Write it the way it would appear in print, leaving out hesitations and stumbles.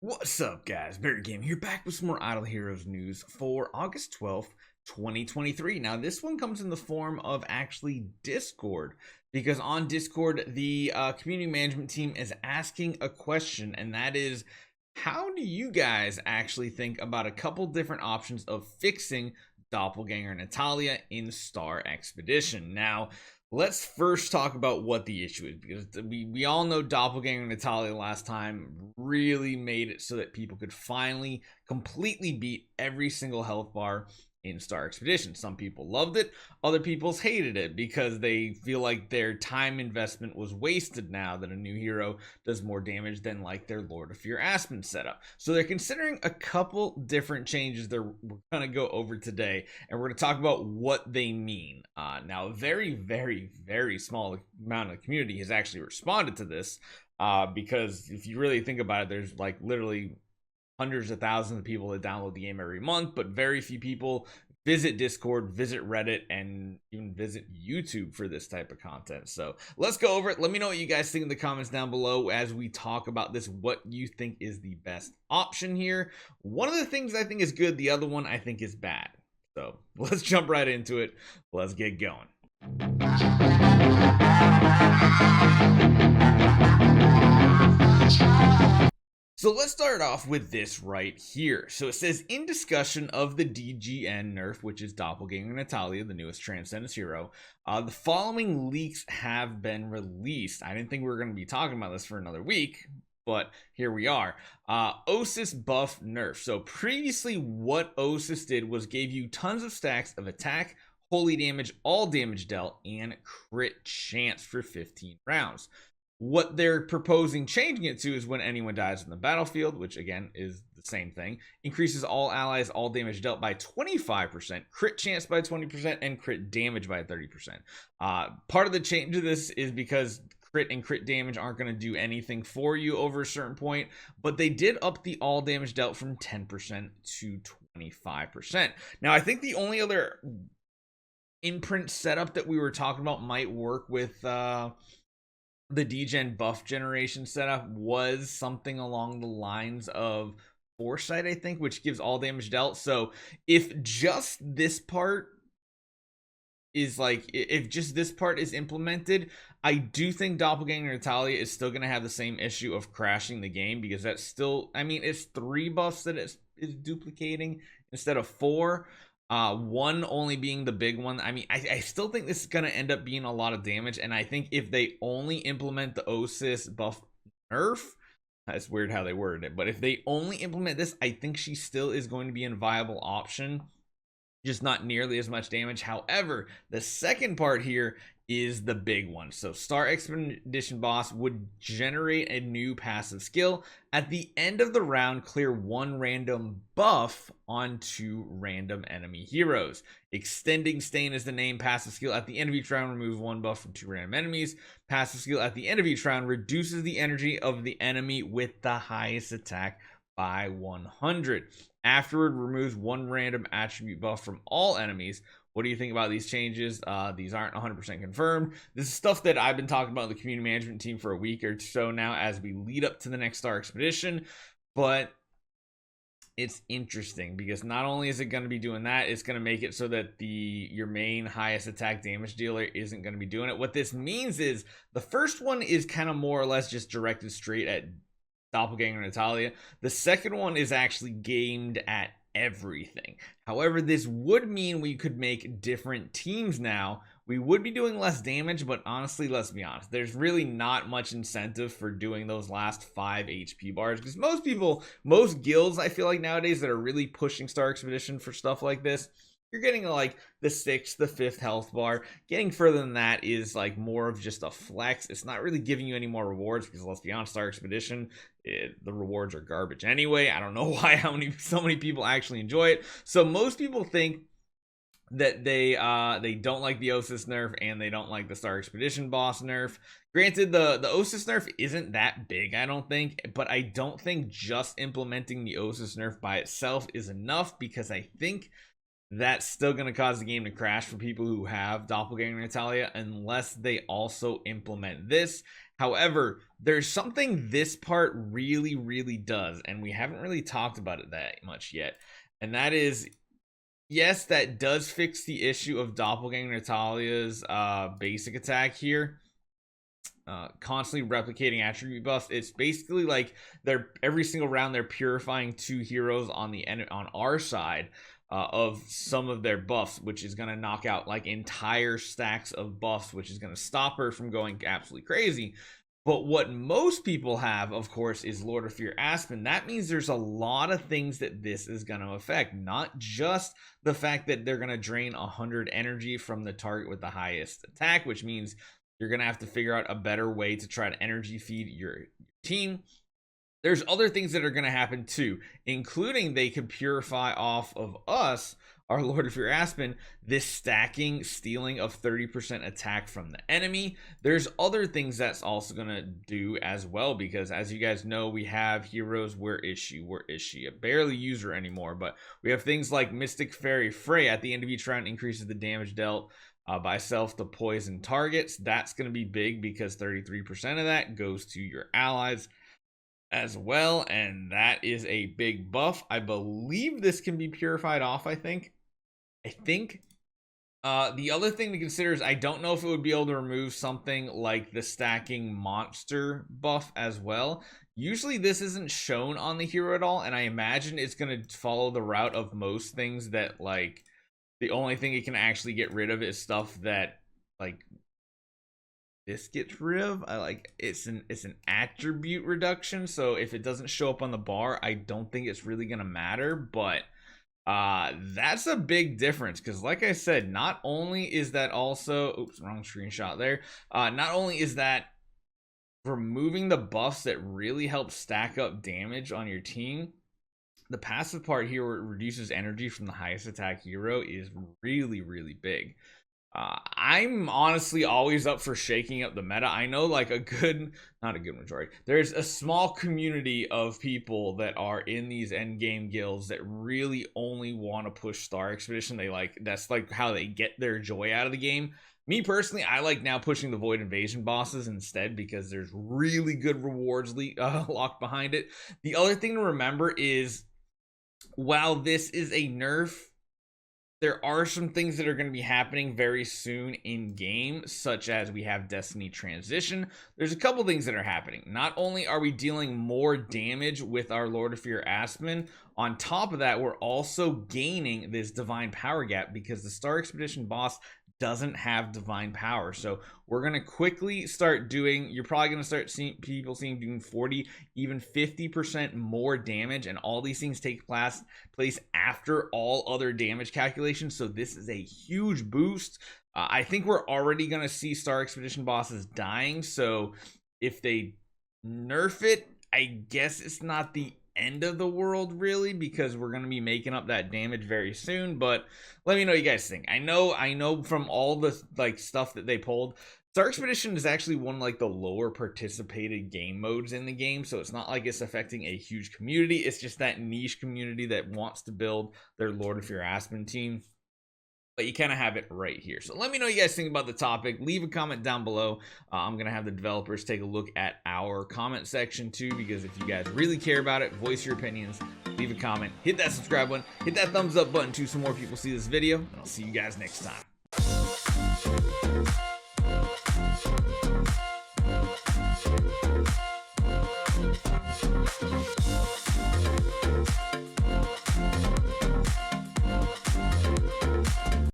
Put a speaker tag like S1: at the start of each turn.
S1: What's up, guys? Barry Game here, back with some more Idle Heroes news for August 12th, 2023. Now, this one comes in the form of actually Discord, because on Discord, the community management team is asking a question, and that is, how do you guys actually think about a couple different options of fixing Doppelganger Natalia in Star Expedition? Now, let's first talk about what the issue is, because we all know Doppelganger Natalia last time really made it so that people could finally completely beat every single health bar in Star Expedition. Some people loved it, other people hated it because they feel like their time investment was wasted now that a new hero does more damage than like their Lord of Fear Aspen setup. So they're considering a couple different changes that we're going to go over today, and we're going to talk about what they mean. Now, a very small amount of the community has actually responded to this, because if you really think about it, there's like literally hundreds of thousands of people that download the game every month, but very few people visit Discord, visit Reddit, and even visit YouTube for this type of content. So let's go over it. Let me know what you guys think in the comments down below as we talk about this, what you think is the best option here. One of the things I think is good, the other one I think is bad. So let's jump right into it. Let's get going. So let's start off with this right here. So it says, in discussion of the DGN nerf, which is Doppelganger Natalia, the newest Transcendence Hero, the following leaks have been released. I didn't think we were going to be talking about this for another week, but here we are. Osis buff nerf. So previously what Osis did was gave you tons of stacks of attack, holy damage, all damage dealt, and crit chance for 15 rounds. What they're proposing changing it to is when anyone dies in the battlefield, which again is the same thing, increases all allies, all damage dealt by 25%, crit chance by 20%, and crit damage by 30%. Part of the change to this is because crit and crit damage aren't going to do anything for you over a certain point, but they did up the all damage dealt from 10% to 25%. Now, I think the only other imprint setup that we were talking about might work with the DGN buff generation setup was something along the lines of Foresight, I think, which gives all damage dealt. So if just this part is implemented, I do think Doppelganger Natalia is still going to have the same issue of crashing the game, because that's still, I mean, it's 3 buffs that is duplicating instead of 4. One only being the big one. I mean, I still think this is going to end up being a lot of damage, and I think if they only implement the Osis buff nerf, that's weird how they worded it, but if they only implement this, I think she still is going to be a viable option, just not nearly as much damage. However, the second part here is the big one. So Star Expedition boss would generate a new passive skill. At the end of the round, clear 1 random buff onto random enemy heroes. Extending Stain is the name. Passive skill at the end of each round removes 1 buff from 2 random enemies. Passive skill at the end of each round reduces the energy of the enemy with the highest attack by 100. Afterward, removes 1 random attribute buff from all enemies. What do you think about these changes? These aren't 100% confirmed. This is stuff that I've been talking about in the community management team for a week or so now as we lead up to the next Star Expedition. But it's interesting because not only is it going to be doing that, it's going to make it so that your main highest attack damage dealer isn't going to be doing it. What this means is the first one is kind of more or less just directed straight at Doppelganger Natalia. The second one is actually gamed at everything. However, this would mean we could make different teams now. We would be doing less damage, but honestly, let's be honest, there's really not much incentive for doing those last 5 HP bars, because most guilds, I feel like nowadays, that are really pushing Star Expedition for stuff like this, you're getting like the 6th, the 5th health bar. Getting further than that is like more of just a flex. It's not really giving you any more rewards, because let's be honest, Star Expedition, the rewards are garbage anyway. I don't know why so many people actually enjoy it. So most people think that they don't like the Osis nerf, and they don't like the Star Expedition boss nerf. Granted, the Osis nerf isn't that big, I don't think, but I don't think just implementing the Osis nerf by itself is enough, because I think that's still going to cause the game to crash for people who have Doppelganger Natalia unless they also implement this. However, there's something this part really does, and we haven't really talked about it that much yet, and that is, yes, that does fix the issue of Doppelganger Natalia's basic attack here. Constantly replicating attribute buffs. It's basically like they're every single round they're purifying 2 heroes on our side of some of their buffs, which is going to knock out like entire stacks of buffs, which is going to stop her from going absolutely crazy. But what most people have, of course, is Lord of Fear Aspen. That means there's a lot of things that this is going to affect. Not just the fact that they're going to drain 100 energy from the target with the highest attack, which means you're going to have to figure out a better way to try to energy feed your team. There's other things that are going to happen too, including they could purify off of us, our Lord of Fear Aspen, this stacking, stealing of 30% attack from the enemy. There's other things that's also going to do as well, because as you guys know, we have heroes. Where is she? I barely use her anymore, but we have things like Mystic Fairy Frey. At the end of each round, increases the damage dealt by self to poison targets. That's going to be big because 33% of that goes to your allies as well, and that is a big buff. I believe this can be purified off. I think the other thing to consider is I don't know if it would be able to remove something like the stacking monster buff as well. Usually this isn't shown on the hero at all, and I imagine it's going to follow the route of most things, that like the only thing it can actually get rid of is stuff that like this gets rid of. It's an attribute reduction, so if it doesn't show up on the bar, I don't think it's really gonna matter. But that's a big difference, because like I said, not only is that also, oops, wrong screenshot there, not only is that removing the buffs that really help stack up damage on your team, the passive part here where it reduces energy from the highest attack hero is really big. I'm honestly always up for shaking up the meta. I know like not a good majority. There's a small community of people that are in these endgame guilds that really only want to push Star Expedition. That's like how they get their joy out of the game. Me personally, I like now pushing the Void Invasion bosses instead, because there's really good rewards locked behind it. The other thing to remember is, while this is a nerf, there are some things that are going to be happening very soon in game, such as we have Destiny Transition. There's a couple things that are happening. Not only are we dealing more damage with our Lord of Fear Aspen, on top of that, we're also gaining this Divine Power gap, because the Star Expedition boss doesn't have divine power. So we're going to quickly start doing, you're probably going to start seeing people doing 40, even 50% more damage, and all these things take place after all other damage calculations. So this is a huge boost. I think we're already going to see Star Expedition bosses dying, so if they nerf it, I guess it's not the end of the world really, because we're going to be making up that damage very soon. But let me know what you guys think. I know from all the like stuff that they pulled, Star Expedition is actually one of like the lower participated game modes in the game, so it's not like it's affecting a huge community. It's just that niche community that wants to build their Lord of Fear Aspen team. But you kind of have it right here. So let me know what you guys think about the topic. Leave a comment down below. I'm going to have the developers take a look at our comment section too, because if you guys really care about it, voice your opinions, leave a comment, hit that subscribe button, hit that thumbs up button too so more people see this video, and I'll see you guys next time.